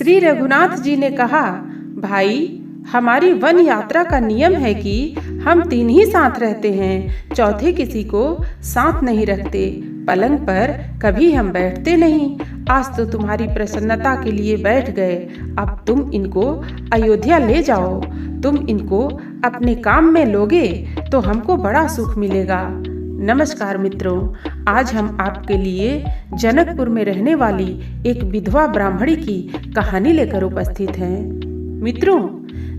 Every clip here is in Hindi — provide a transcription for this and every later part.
श्री रघुनाथ जी ने कहा, भाई, हमारी वन यात्रा का नियम है कि हम 3 ही साथ रहते हैं, चौथे किसी को साथ नहीं रखते। पलंग पर कभी हम बैठते नहीं। आज तो तुम्हारी प्रसन्नता के लिए बैठ गए, अब तुम इनको अयोध्या ले जाओ। तुम इनको अपने काम में लोगे तो हमको बड़ा सुख मिलेगा। नमस्कार मित्रों, आज हम आपके लिए जनकपुर में रहने वाली एक विधवा ब्राह्मणी की कहानी लेकर उपस्थित हैं। मित्रों,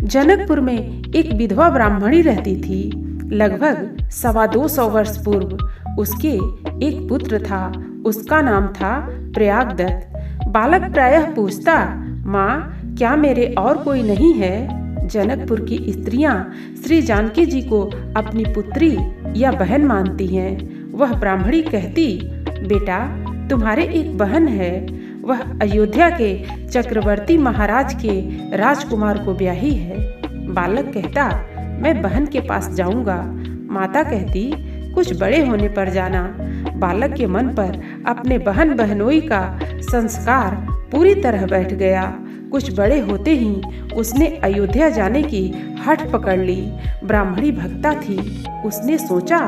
जनकपुर में एक विधवा ब्राह्मणी रहती थी। लगभग 225 वर्ष पूर्व उसके एक पुत्र था। उसका नाम था प्रयागदत्त। बालक प्रायः पूछता, माँ, क्या मेरे और कोई नहीं है? जनकपुर की स्त्रियां श्री जानकी जी को अपनी पुत्री या बहन मानती हैं। वह ब्राह्मणी कहती, बेटा, तुम्हारे एक बहन है, वह अयोध्या के चक्रवर्ती महाराज के राजकुमार को ब्याही है। बालक कहता, मैं बहन के पास जाऊंगा। माता कहती, कुछ बड़े होने पर जाना। बालक के मन पर अपने बहन बहनोई का संस्कार पूरी तरह बैठ गया। कुछ बड़े होते ही उसने अयोध्या जाने की हठ पकड़ ली। ब्राह्मणी भक्ता थी। उसने सोचा,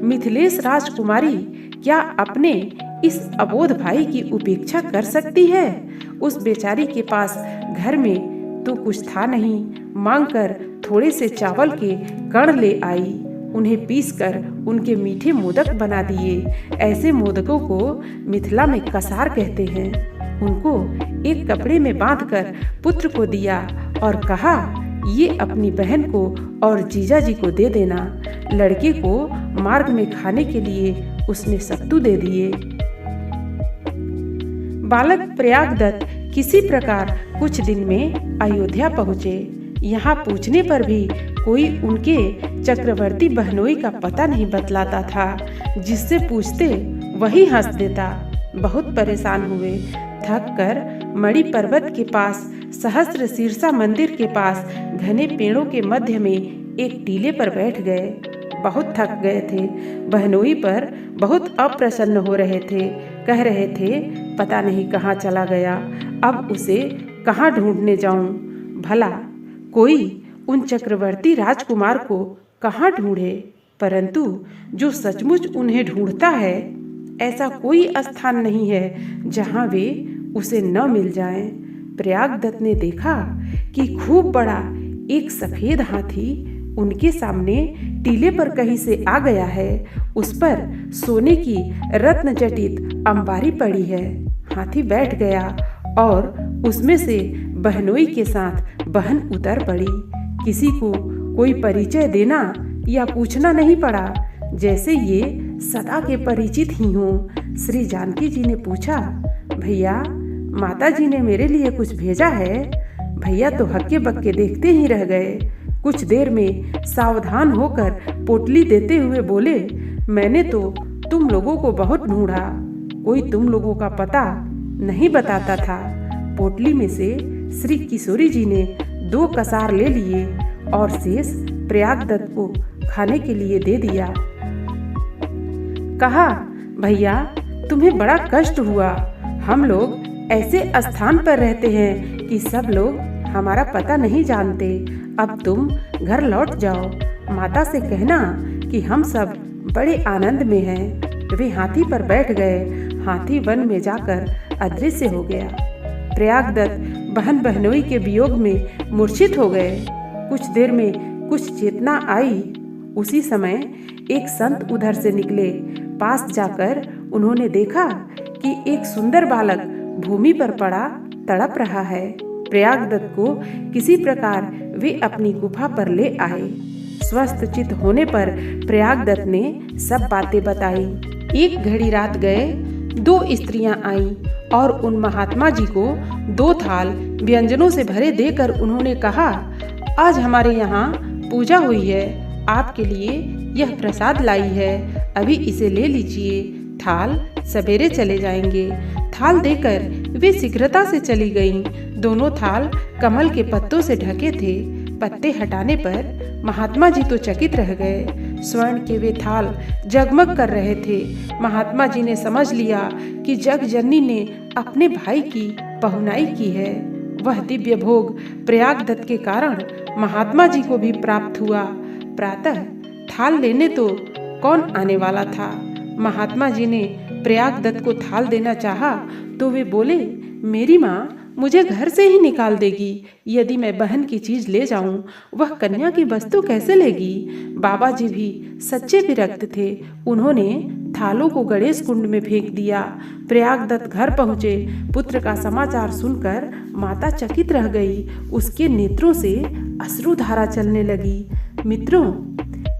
मिथिलेश राजकुमारी क्या अपने इस अबोध भाई की उपेक्षा कर सकती है? उस बेचारी के पास घर में तो कुछ था नहीं। मांगकर थोड़े से चावल के कण ले आई। उन्हें पीसकर उनके मीठे मोदक बना दिए। ऐसे मोदकों को मिथिला में कसार कहते हैं। उनको एक कपड़े में बांधकर पुत्र को दिया और कहा, ये अपनी बहन को और जीजा जी को दे देना। लड़के को मार्ग में खाने के लिए उसने सत्तू दे दिए। बालक प्रयागदत्त किसी प्रकार कुछ दिन में अयोध्या पहुँचे। यहाँ पूछने पर भी कोई उनके चक्रवर्ती बहनोई का पता नहीं बतलाता था। जिससे पूछते वही हंस देता। बहुत परेशान हुए। थक कर मणि पर्वत के पास, सहस्त्र शीर्षा मंदिर के पास, घने पेड़ों के मध्य में एक टीले पर बैठ गए। बहुत थक गए थे। बहनोई पर बहुत अप्रसन्न हो रहे थे। कह रहे थे, पता नहीं कहाँ चला गया, अब उसे कहाँ ढूंढने जाऊं? भला कोई उन चक्रवर्ती राजकुमार को कहाँ ढूंढे? परंतु जो सचमुच उन्हें ढूंढता है, ऐसा कोई स्थान नहीं है जहाँ वे उसे न मिल जाएं। प्रयागदत्त ने देखा कि खूब बड़ा एक सफेद हाथी उनके सामने टीले पर कहीं से आ गया है। उस पर सोने की रत्न जटित अंबारी पड़ी है। हाथी बैठ गया और उसमें से बहनोई के साथ बहन उतर पड़ी। किसी को कोई परिचय देना या पूछना नहीं पड़ा, जैसे ये सदा के परिचित ही हों। श्री जानकी जी ने पूछा, भैया, माता जी ने मेरे लिए कुछ भेजा है? भैया तो हक्के बक्के देखते ही रह गए। कुछ देर में सावधान होकर पोटली देते हुए बोले, मैंने तो तुम लोगों को बहुत ढूंढा, कोई तुम लोगों का पता नहीं बताता था। पोटली में से श्री किशोरी जी ने 2 कसार ले लिए और शेष प्रयागदत्त को खाने के लिए दे दिया। कहा, भैया, तुम्हें बड़ा कष्ट हुआ। हम लोग ऐसे स्थान पर रहते हैं कि सब लोग हमारा पता नहीं जानते। अब तुम घर लौट जाओ। माता से कहना कि हम सब बड़े आनंद में हैं। वे हाथी पर बैठ गए। हाथी वन में जाकर अदृश्य हो गया। प्रयागदत्त बहन बहनोई के वियोग में मूर्छित हो गए। कुछ देर में कुछ चेतना आई। उसी समय एक संत उधर से निकले। पास जाकर उन्होंने देखा कि एक सुंदर बालक भूमि पर पड़ा तड़प रहा है। प्रयागदत्त को किसी प्रकार वे अपनी गुफा पर ले आए। स्वस्थ चित होने पर प्रयागदत्त ने सब बातें बताई। एक घड़ी रात गए, 2 स्त्रियां आईं और उन महात्मा जी को 2 थाल व्यंजनों से भरे देकर उन्होंने कहा, आज हमारे यहाँ पूजा हुई है, आपके लिए यह प्रसाद लाई है, अभी इसे ले लीजिए। थाल सवेरे चले जाएंगे। थाल देकर वे शीघ्रता से चली गईं। दोनों थाल कमल के पत्तों से ढके थे। पत्ते हटाने पर महात्मा जी तो चकित रह गए। स्वर्ण के वे थाल जगमग कर रहे थे। महात्मा जी ने समझ लिया कि जगजननी ने अपने भाई की पहुनाई की है। वह दिव्य भोग प्रयागदत्त के कारण महात्मा जी को भी प्राप्त हुआ। प्रातः थाल लेने तो कौन आने वाला था। महात्मा जी ने प्रयागदत्त को थाल देना चाहा तो वे बोले, मेरी माँ मुझे घर से ही निकाल देगी। यदि मैं बहन की चीज ले जाऊं, वह कन्या की वस्तु कैसे लेगी। बाबा जी भी सच्चे विरक्त थे। उन्होंने थालों को गणेश कुंड में फेंक दिया। प्रयागदत्त घर पहुंचे। पुत्र का समाचार सुनकर माता चकित रह गई। उसके नेत्रों से अश्रुधारा चलने लगी। मित्रों,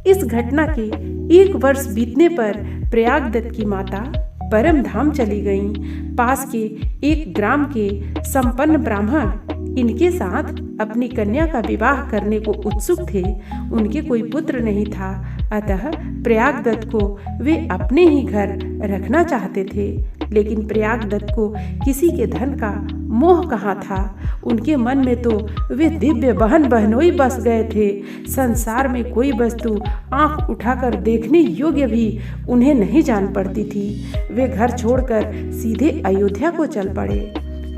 इस घटना के 1 वर्ष बीतने पर प्रयागदत्त की माता परम धाम चली गईं। पास के एक ग्राम के संपन्न ब्राह्मण इनके साथ अपनी कन्या का विवाह करने को उत्सुक थे। उनके कोई पुत्र नहीं था, अतः प्रयागदत्त को वे अपने ही घर रखना चाहते थे। लेकिन प्रयागदत्त को किसी के धन का मोह कहाँ था। उनके मन में तो वे दिव्य बहन बहनोई बस गए थे। संसार में कोई वस्तु आंख उठाकर देखने योग्य भी उन्हें नहीं जान पड़ती थी। वे घर छोड़कर सीधे अयोध्या को चल पड़े।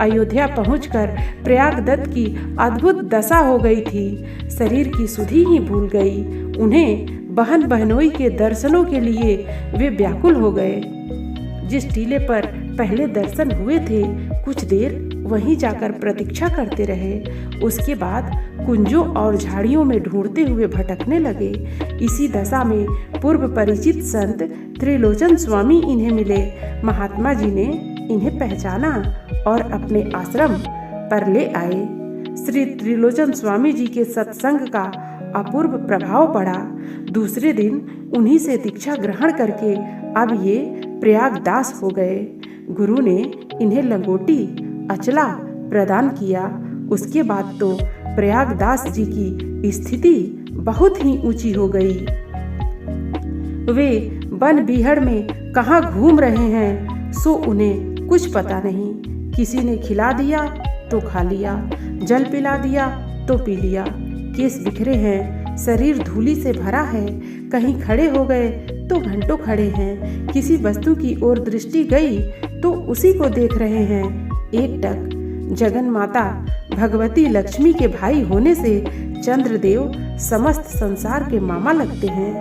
अयोध्या पहुंचकर प्रयागदत्त की अद्भुत दशा हो गई थी। शरीर की सुधि ही भूल गई। उन्हें बहन बहनोई के दर्शनों के लिए वे व्याकुल हो गए। जिस टीले पर पहले दर्शन हुए थे, कुछ देर वहीं जाकर प्रतीक्षा करते रहे। उसके बाद कुंजों और झाड़ियों में ढूंढते हुए भटकने लगे। इसी दशा में पूर्व परिचित संत त्रिलोचन स्वामी इन्हें मिले। महात्मा जी ने इन्हें पहचाना और अपने आश्रम पर ले आए। श्री त्रिलोचन स्वामी जी के सत्संग का अपूर्व प्रभाव पड़ा। दूसरे दिन उन्हीं से दीक्षा ग्रहण करके अब ये प्रयागदास हो गए। गुरु ने इन्हें लंगोटी अचला प्रदान किया। उसके बाद तो प्रयागदास जी की स्थिति बहुत ही ऊंची हो गई। वे वन बीहड़ में कहाँ घूम रहे हैं सो उन्हें कुछ पता नहीं। किसी ने खिला दिया तो खा लिया, जल पिला दिया तो पी लिया। केस बिखरे हैं, शरीर धूली से भरा है। कहीं खड़े हो गए तो घंटों खड़े हैं। किसी वस्तु की ओर दृष्टि गई तो उसी को देख रहे हैं एकटक। जगन माता भगवती लक्ष्मी के भाई होने से चंद्रदेव समस्त संसार के मामा लगते हैं।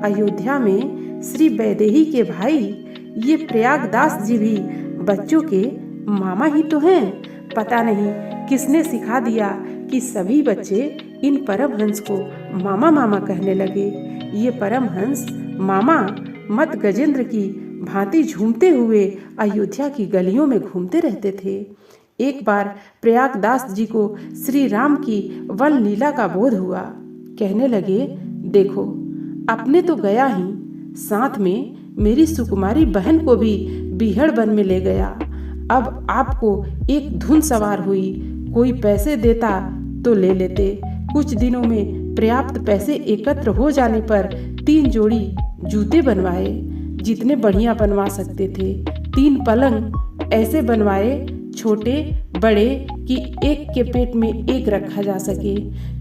अयोध्या में श्री वैदेही के भाई ये प्रयागदास जी भी बच्चों के मामा ही तो हैं। पता नहीं किसने सिखा दिया कि सभी बच्चे इन परमहंस को मामा मामा कहने लगे। ये परमहंस मामा मत गजेंद्र की भांति झूमते हुए अयोध्या की गलियों में घूमते रहते थे। एक बार प्रयागदास जी को श्री राम की वन लीला का बोध हुआ। कहने लगे, देखो अपने तो गया ही, साथ में मेरी सुकुमारी बहन को भी बीहड़ वन में ले गया। अब आपको एक धुन सवार हुई। कोई पैसे देता तो ले लेते। कुछ दिनों में पर्याप्त पैसे एकत्र हो जाने पर 3 जोड़ी जूते बनवाए, जितने बढ़िया बनवा सकते थे। 3 पलंग ऐसे बनवाए, छोटे बड़े कि एक के पेट में एक रखा जा सके।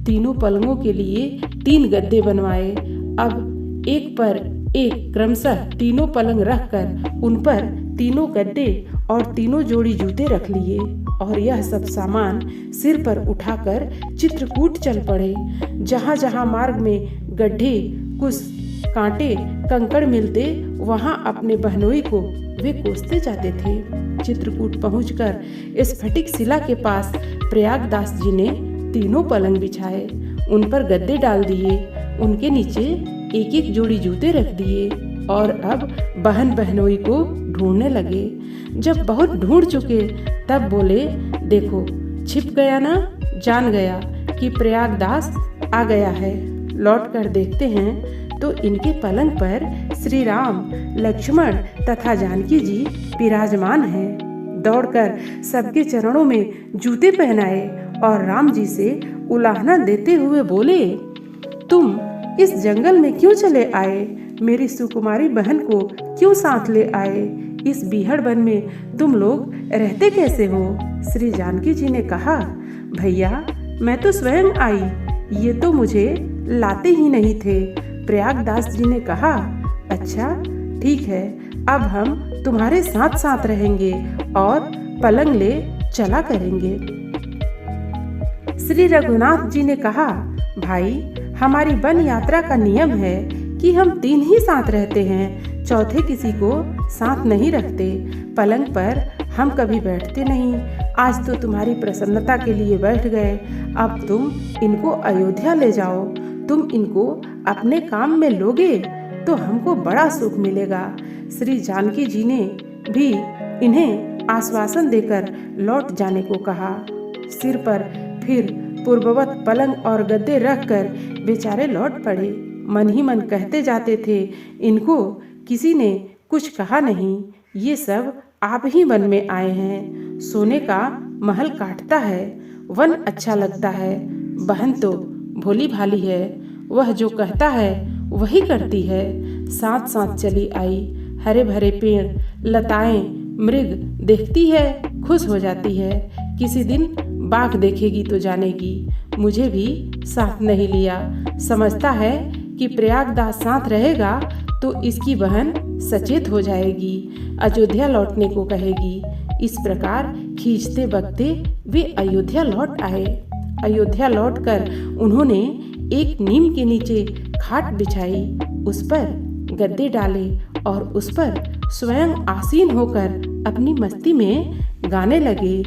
तीनों पलंगों के लिए 3 गद्दे बनवाए। अब एक पर एक क्रमशः तीनों पलंग रखकर उन पर तीनों गद्दे और तीनों जोड़ी जूते रख लिए और यह सब सामान सिर पर उठाकर चित्रकूट चल पड़े। जहाँ जहाँ मार्ग में गड्ढे, कुछ कांटे, कंकड़ मिलते, वहाँ अपने बहनोई को वे कोसते जाते थे। चित्रकूट पहुंचकर स्फटिक शिला के पास प्रयागदास जी ने तीनों पलंग बिछाए, उन पर गद्दे डाल दिए, उनके नीचे एक एक जोड़ी जूते रख दिए और अब बहन बहनोई को ढूंढने लगे। जब बहुत ढूंढ चुके तब बोले, देखो छिप गया ना, जान गया कि प्रयागदास आ गया है। लौट कर देखते हैं तो इनके पलंग पर श्री राम, लक्ष्मण तथा जानकी जी विराजमान हैं। दौड़कर सबके चरणों में जूते पहनाए और राम जी से उलाहना देते हुए बोले, तुम इस जंगल में क्यों चले आए? मेरी सुकुमारी बहन को क्यों साथ ले आए? इस बीहड़ वन में तुम लोग रहते कैसे हो? श्री जानकी जी ने कहा, भैया मैं तो स्वयं आई, ये तो मुझे लाते ही नहीं थे। प्रयागदास जी ने कहा, अच्छा ठीक है, अब हम तुम्हारे साथ साथ रहेंगे और पलंग ले चला करेंगे। श्री रघुनाथ जी ने कहा, भाई हमारी वन यात्रा का नियम है कि हम 3 ही साथ रहते हैं, चौथे किसी को साथ नहीं रखते। पलंग पर हम कभी बैठते नहीं। आज तो तुम्हारी प्रसन्नता के लिए बैठ गए, अब तुम इनको अयोध्या ले जाओ। तुम इनको अपने काम में लोगे तो हमको बड़ा सुख मिलेगा। श्री जानकी जी ने भी इन्हें आश्वासन देकर लौट जाने को कहा। सिर पर फिर पूर्ववत पलंग और गद्दे रखकर बेचारे लौट पड़े। मन ही मन कहते जाते थे, इनको किसी ने कुछ कहा नहीं, ये सब आप ही वन में आए हैं। सोने का महल काटता है, वन अच्छा लगता है। बहन तो भोली भाली है, वह जो कहता है वही करती है। साथ साथ चली आई, हरे भरे पेड़, लताएं, मृग देखती है, खुश हो जाती है। किसी दिन बाघ देखेगी तो जानेगी, मुझे भी साथ नहीं लिया। समझता है कि प्रयागदास साथ रहेगा तो इसकी बहन सचेत हो जाएगी, अयोध्या लौटने को कहेगी। इस प्रकार खींचते बकते वे अयोध्या लौट आए। अयोध्या लौटकर उन्होंने एक नीम के नीचे खाट बिछाई, उस पर गद्दे डाले और उस पर स्वयं आसीन होकर अपनी मस्ती में गाने लगे।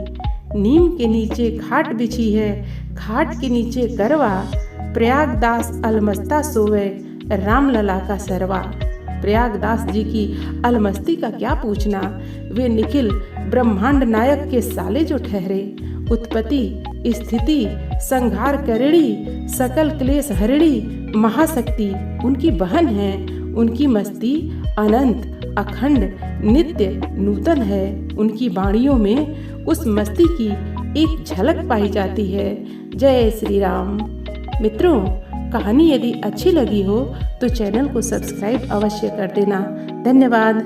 नीम के नीचे खाट बिछी है, खाट के नीचे करवा, प्रयागदास अलमस्ता सोवे, राम लला का सरवा। प्रयागदास जी की अलमस्ती का क्या पूछना, वे निखिल ब्रह्मांड नायक के साले जो ठहरे। उत्पत्ति स्थिति संहार करेड़ी, सकल क्लेश हरेड़ी, महाशक्ति उनकी बहन है। उनकी मस्ती अनंत अखंड नित्य नूतन है। उनकी वाणियों में उस मस्ती की एक झलक पाई जाती है। जय श्री राम। मित्रों, कहानी यदि अच्छी लगी हो तो चैनल को सब्सक्राइब अवश्य कर देना। धन्यवाद।